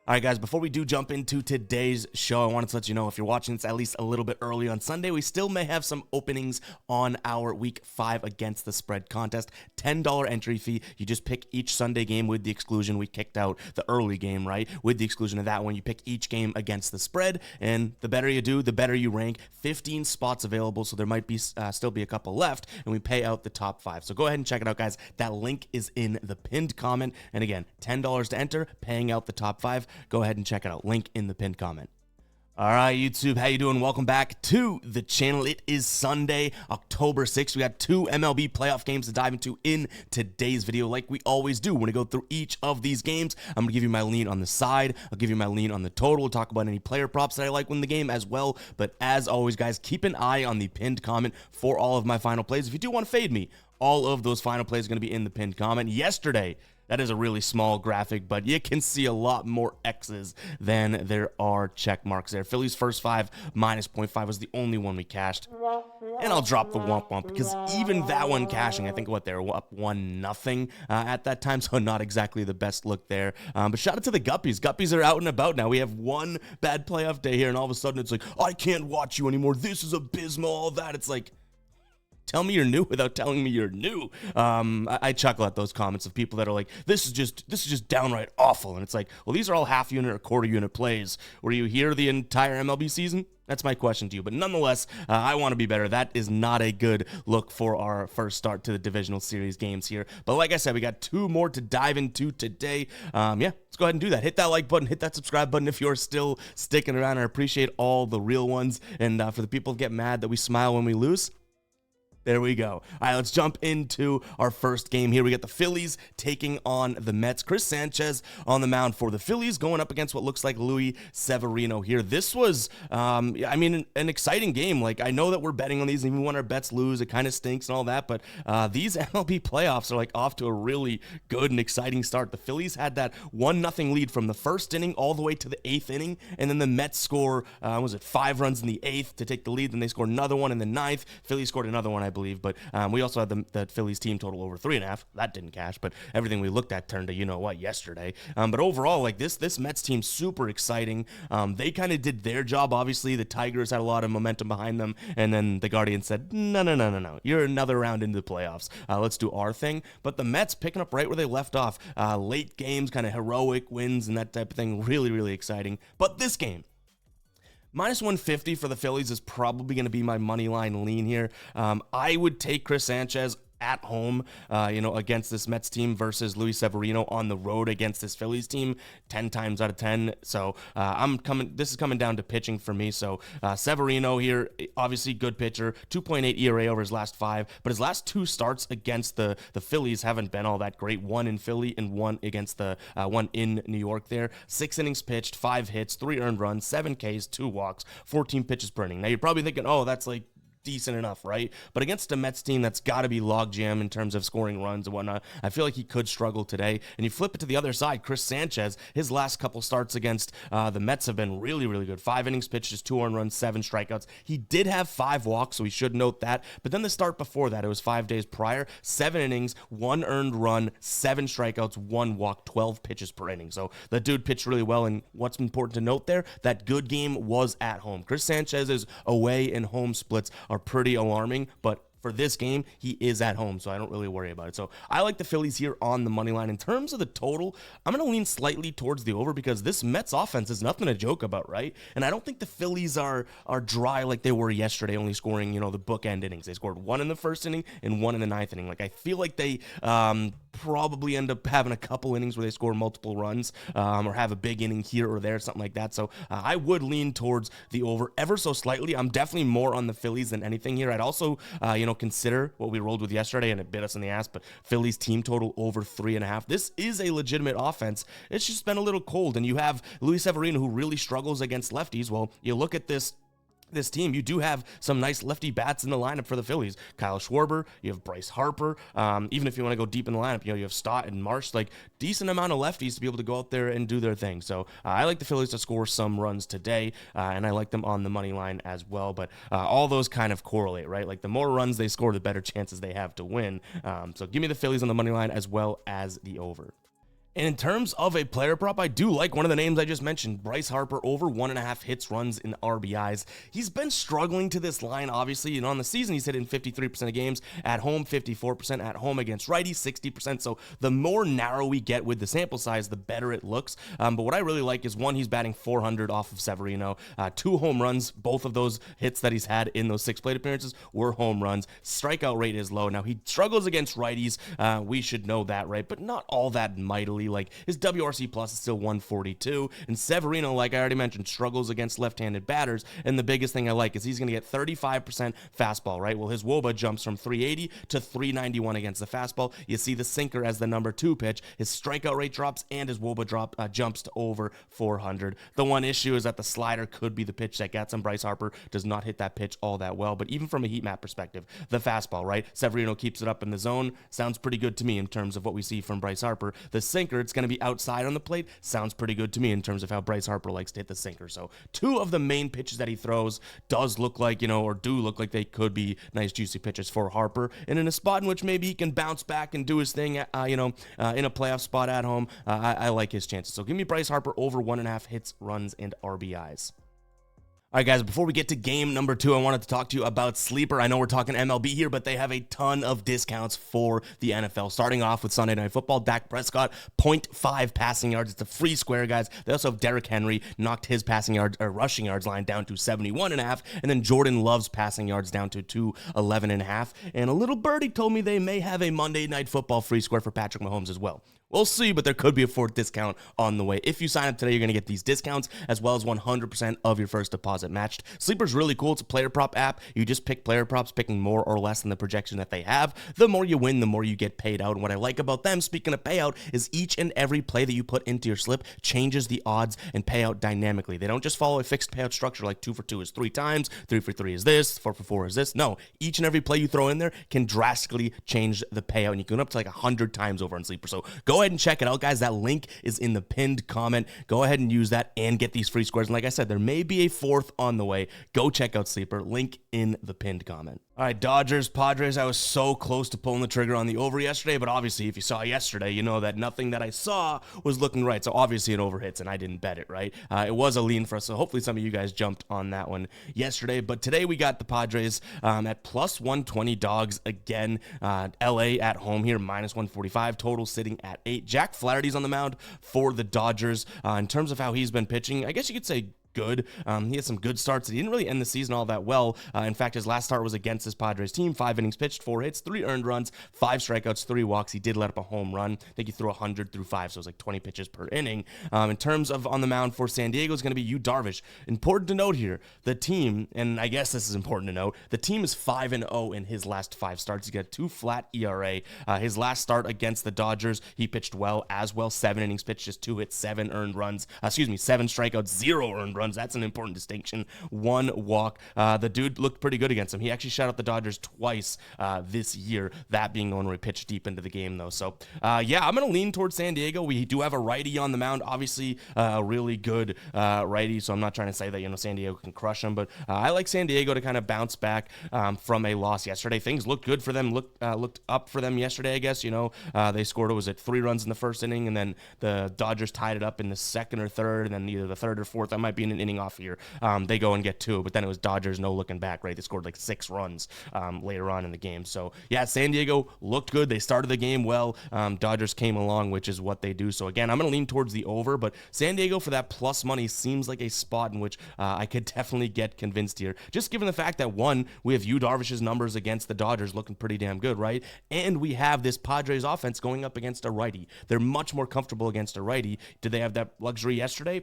All right, guys, before we do jump into today's show, I wanted to let you know if you're watching this at least a little bit early on Sunday, we still may have some openings on our Week 5 Against the Spread contest. $10 entry fee. You just pick each Sunday game with the exclusion. We kicked out the early game, right? With the exclusion of that one, you pick each game against the spread, and the better you do, the better you rank. 15 spots available, so there might be still be a couple left, and we pay out the top 5. So go ahead and check it out, guys. That link is in the pinned comment. And again, $10 to enter, paying out the top 5. Go ahead and check it out. Link in the pinned comment. All right, YouTube, how you doing? Welcome back to the channel. It is Sunday, October 6th. We got 2 MLB playoff games to dive into in today's video. Like we always do, we're going to go through each of these games. I'm going to give you my lean on the side. I'll give you my lean on the total. We'll talk about any player props that I like win the game as well. But as always, guys, keep an eye on the pinned comment for all of my final plays. If you do want to fade me, all of those final plays are going to be in the pinned comment. Yesterday, that is a really small graphic, but you can see a lot more X's than there are check marks there. Phillies first 5 minus 0.5 was the only one we cashed. And I'll drop the womp womp because even that one cashing, I think they were up 1-0 at that time, so not exactly the best look there. But shout out to the Guppies. Guppies are out and about now. We have one bad playoff day here, and all of a sudden it's like, I can't watch you anymore. This is abysmal, all that. It's like, tell me you're new without telling me you're new. I chuckle at those comments of people that are like, this is just downright awful. And it's like, well, these are all half unit or quarter unit plays. Were you here the entire MLB season? That's my question to you. But nonetheless, I want to be better. That is not a good look for our first start to the divisional series games here. But like I said, we got 2 more to dive into today. Let's go ahead and do that. Hit that like button, hit that subscribe button if you're still sticking around. I appreciate all the real ones. And for the people who get mad that we smile when we lose, there we go. All right, let's jump into our first game here. We got the Phillies taking on the Mets. Chris Sanchez on the mound for the Phillies, going up against what looks like Luis Severino here. This was, an exciting game. Like, I know that we're betting on these, and even when our bets lose, it kind of stinks and all that, but these MLB playoffs are, like, off to a really good and exciting start. The Phillies had that 1-0 lead from the first inning all the way to the 8th inning, and then the Mets score, 5 runs in the 8th to take the lead, then they scored another one in the 9th. Phillies scored another one, I believe, but we also had the Phillies team total over 3.5. That didn't cash, but everything we looked at turned to yesterday. But overall, like this Mets team, super exciting. They kind of did their job. Obviously, the Tigers had a lot of momentum behind them, and then the Guardians said, no, you're another round into the playoffs. Let's do our thing. But the Mets picking up right where they left off. Late games, kind of heroic wins and that type of thing. Really, really exciting. But this game, minus 150 for the Phillies is probably going to be my money line lean here. I would take Chris Sanchez at home, against this Mets team versus Luis Severino on the road against this Phillies team 10 times out of 10. So this is coming down to pitching for me. So Severino here, obviously good pitcher, 2.8 ERA over his last 5, but his last 2 starts against the Phillies haven't been all that great. 1 in Philly and 1 against the 1 in New York there. 6 innings pitched, 5 hits, 3 earned runs, 7 Ks, 2 walks, 14 pitches per inning. Now you're probably thinking, oh, that's like decent enough, right? But against a Mets team that's got to be logjam in terms of scoring runs and whatnot, I feel like he could struggle today. And you flip it to the other side, Chris Sanchez, his last couple starts against the Mets have been really, really good. 5 innings pitched, just 2 earned runs, 7 strikeouts. He did have 5 walks, so we should note that. But then the start before that, it was 5 days prior, 7 innings, 1 earned run, 7 strikeouts, 1 walk, 12 pitches per inning. So the dude pitched really well. And what's important to note there, that good game was at home. Chris Sanchez's away and home splits are pretty alarming, but for this game, he is at home, so I don't really worry about it. So I like the Phillies here on the money line. In terms of the total, I'm going to lean slightly towards the over because this Mets offense is nothing to joke about, right? And I don't think the Phillies are dry like they were yesterday, only scoring, the bookend innings. They scored 1 in the first inning and 1 in the 9th inning. Like, I feel like they probably end up having a couple innings where they score multiple runs or have a big inning here or there, something like that. So I would lean towards the over ever so slightly. I'm definitely more on the Phillies than anything here. I'd also, consider what we rolled with yesterday, and it bit us in the ass, but Phillies team total over 3.5. This is a legitimate offense. It's just been a little cold, and you have Luis Severino, who really struggles against lefties. Well, you look at this team, you do have some nice lefty bats in the lineup for the Phillies. Kyle Schwarber, you have Bryce Harper. Even if you want to go deep in the lineup, you have Stott and Marsh, like decent amount of lefties to be able to go out there and do their thing. So I like the Phillies to score some runs today, and I like them on the money line as well. But all those kind of correlate, right? Like the more runs they score, the better chances they have to win. So give me the Phillies on the money line as well as the over. And in terms of a player prop, I do like one of the names I just mentioned, Bryce Harper, over 1.5 hits, runs, and RBIs. He's been struggling to this line, obviously, and on the season, he's hitting 53% of games, at home, 54%, at home against righties, 60%. So the more narrow we get with the sample size, the better it looks. But what I really like is, one, he's batting 400 off of Severino, 2 home runs. Both of those hits that he's had in those 6 plate appearances were home runs. Strikeout rate is low. Now, he struggles against righties. We should know that, right? But not all that mightily. Like, his WRC plus is still 142, and Severino, like I already mentioned, struggles against left-handed batters, and the biggest thing I like is he's going to get 35% fastball, right? Well, his WOBA jumps from 380 to 391 against the fastball. You see the sinker as the number 2 pitch. His strikeout rate drops, and his WOBA jumps to over 400. The one issue is that the slider could be the pitch that gets him. Bryce Harper does not hit that pitch all that well, but even from a heat map perspective, the fastball, right? Severino keeps it up in the zone. Sounds pretty good to me in terms of what we see from Bryce Harper. The sinker, it's going to be outside on the plate. Sounds pretty good to me in terms of how Bryce Harper likes to hit the sinker. So 2 of the main pitches that he throws does look like, or do look like they could be nice juicy pitches for Harper. And in a spot in which maybe he can bounce back and do his thing, in a playoff spot at home, I like his chances. So give me Bryce Harper over 1.5 hits, runs, and RBIs. All right, guys, before we get to game number 2, I wanted to talk to you about Sleeper. I know we're talking MLB here, but they have a ton of discounts for the NFL. Starting off with Sunday Night Football, Dak Prescott, 0.5 passing yards. It's a free square, guys. They also have Derrick Henry, knocked his rushing yards line down to 71.5, and then Jordan Love's passing yards down to 211.5. And a little birdie told me they may have a Monday Night Football free square for Patrick Mahomes as well. We'll see, but there could be a 4th discount on the way. If you sign up today, you're going to get these discounts as well as 100% of your first deposit matched. Sleeper's really cool. It's a player prop app. You just pick player props, picking more or less than the projection that they have. The more you win, the more you get paid out. And what I like about them, speaking of payout, is each and every play that you put into your slip changes the odds and payout dynamically. They don't just follow a fixed payout structure like 2 for 2 is 3 times, 3 for 3 is this, 4 for 4 is this. No, each and every play you throw in there can drastically change the payout, and you can go up to like 100 times over on Sleeper. So go ahead and check it out, guys. That link is in the pinned comment. Go ahead and use that and get these free squares. And like I said, there may be a 4th on the way. Go check out Sleeper. Link in the pinned comment. All right, Dodgers, Padres. I was so close to pulling the trigger on the over yesterday, but obviously if you saw yesterday, you know that nothing that I saw was looking right. So obviously it overhits, and I didn't bet it, right? It was a lean for us, so hopefully some of you guys jumped on that one yesterday. But today we got the Padres at plus 120 dogs again. LA at home here, minus 145. Total sitting at 8. Jack Flaherty's on the mound for the Dodgers. In terms of how he's been pitching, I guess you could say good. He had some good starts. He didn't really end the season all that well. In fact, his last start was against his Padres team. 5 innings pitched, 4 hits, 3 earned runs, 5 strikeouts, 3 walks. He did let up a home run. I think he threw 100 through 5, so it was like 20 pitches per inning. In terms of on the mound for San Diego, is going to be Yu Darvish. Important to note here, the team, and I guess this is important to note, the team is 5-0 in his last 5 starts. He's got a 2 flat ERA. His last start against the Dodgers, he pitched well as well. 7 innings pitched, just 2 hits, 7 earned runs. 7 strikeouts, 0 earned runs. That's an important distinction. 1 walk. The dude looked pretty good against him. He actually shut out the Dodgers twice this year, that being the one where he pitched deep into the game, though. So, yeah, I'm going to lean towards San Diego. We do have a righty on the mound, obviously a really good righty, so I'm not trying to say that, San Diego can crush him, but I like San Diego to kind of bounce back from a loss yesterday. Things looked good for them, looked up for them yesterday, I guess. They scored, was it 3 runs in the first inning, and then the Dodgers tied it up in the second or third, and then either the third or fourth, that might be an inning off here. They go and get 2, but then it was Dodgers no looking back, right? They scored like 6 runs later on in the game. So yeah, San Diego looked good. They started the game well. Dodgers came along, which is what they do. So again, I'm going to lean towards the over, but San Diego for that plus money seems like a spot in which I could definitely get convinced here. Just given the fact that, one, we have Yu Darvish's numbers against the Dodgers looking pretty damn good, right? And we have this Padres offense going up against a righty. They're much more comfortable against a righty. Did they have that luxury yesterday?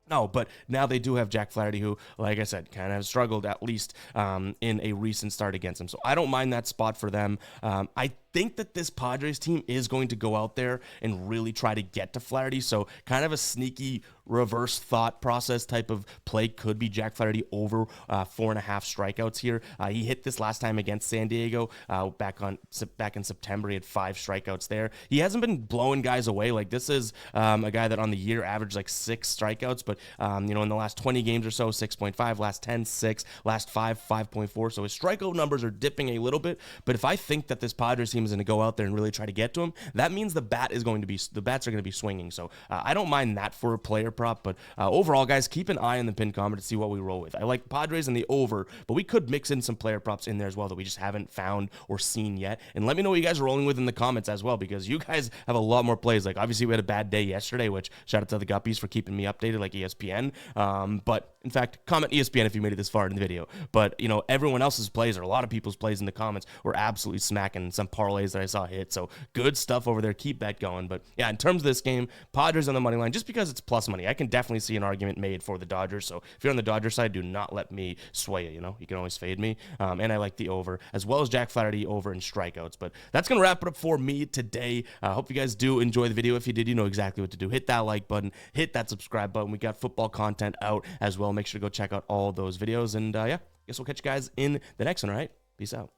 No, but now they do have Jack Flaherty, who, like I said, kind of struggled at least in a recent start against him. So I don't mind that spot for them. I think that this Padres team is going to go out there and really try to get to Flaherty. So kind of a sneaky reverse thought process type of play could be Jack Flaherty over 4.5 strikeouts here. He hit this last time against San Diego back in September. He had 5 strikeouts there. He hasn't been blowing guys away. Like, this is a guy that on the year averaged like 6 strikeouts, but but, in the last 20 games or so, 6.5, last 10, 6, last 5, 5.4. So his strikeout numbers are dipping a little bit, but if I think that this Padres team is going to go out there and really try to get to him, that means the bats are going to be swinging. So I don't mind that for a player prop, but overall, guys, keep an eye on the pin comment to see what we roll with. I like Padres and the over, but we could mix in some player props in there as well that we just haven't found or seen yet. And let me know what you guys are rolling with in the comments as well, because you guys have a lot more plays. Like, obviously, we had a bad day yesterday, which shout out to the Guppies for keeping me updated, like ESPN. But in fact, comment ESPN if you made it this far in the video. But, everyone else's plays, or a lot of people's plays in the comments, were absolutely smacking some parlays that I saw hit. So good stuff over there. Keep that going. But yeah, in terms of this game, Padres on the money line, just because it's plus money, I can definitely see an argument made for the Dodgers. So if you're on the Dodgers side, do not let me sway you. You can always fade me. And I like the over, as well as Jack Flaherty over in strikeouts. But that's going to wrap it up for me today. I hope you guys do enjoy the video. If you did, you know exactly what to do. Hit that like button, hit that subscribe button. We got football content out as well. Make sure to go check out all those videos. And yeah, guess we'll catch you guys in the next one, all right? Peace out.